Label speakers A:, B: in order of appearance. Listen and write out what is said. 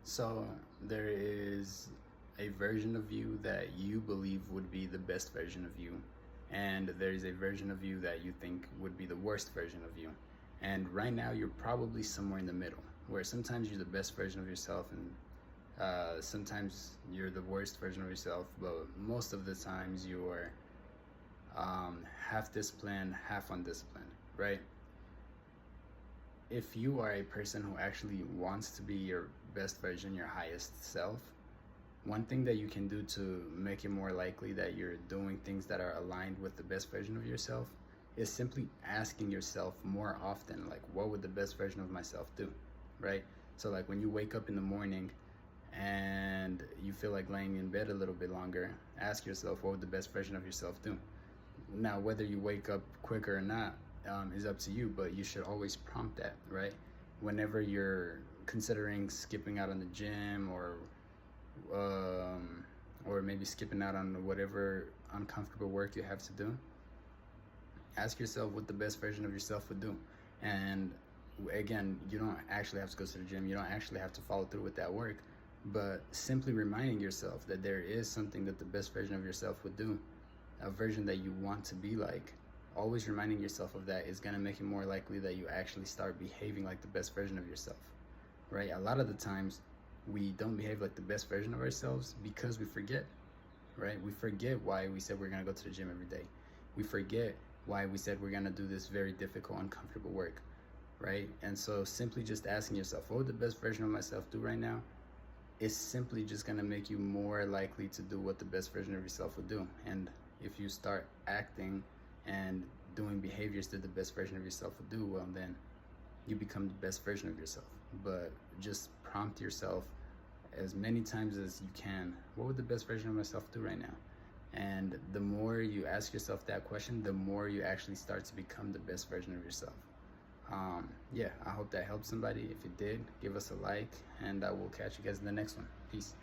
A: So there is a version of you that you believe would be the best version of you, and there is a version of you that you think would be the worst version of you. And right now, you're probably somewhere in the middle, where sometimes you're the best version of yourself, and sometimes you're the worst version of yourself. But most of the times, you're half disciplined, half undisciplined, right? If you are a person who actually wants to be your best version, your highest self, one thing that you can do to make it more likely that you're doing things that are aligned with the best version of yourself is simply asking yourself more often, like, what would the best version of myself do, right? So, like, when you wake up in the morning and you feel like laying in bed a little bit longer, ask yourself, what would the best version of yourself do? Now, whether you wake up quicker or not is up to you, but you should always prompt that, right? Whenever you're considering skipping out on the gym or maybe skipping out on whatever uncomfortable work you have to do, ask yourself what the best version of yourself would do. And again, you don't actually have to go to the gym, you don't actually have to follow through with that work, but simply reminding yourself that there is something that the best version of yourself would do, a version that you want to be like, always reminding yourself of that is going to make it more likely that you actually start behaving like the best version of yourself, right? A lot of the times we don't behave like the best version of ourselves because we forget, right? We forget why we said we're going to go to the gym every day. We forget why we said we're going to do this very difficult, uncomfortable work, right? And so simply just asking yourself, what would the best version of myself do right now, is simply just going to make you more likely to do what the best version of yourself would do. And if you start acting and doing behaviors that the best version of yourself would do, well, then you become the best version of yourself. But just prompt yourself as many times as you can, what would the best version of myself do right now? And the more you ask yourself that question, the more you actually start to become the best version of yourself. Yeah, I hope that helped somebody. If it did, give us a like, and I will catch you guys in the next one. Peace.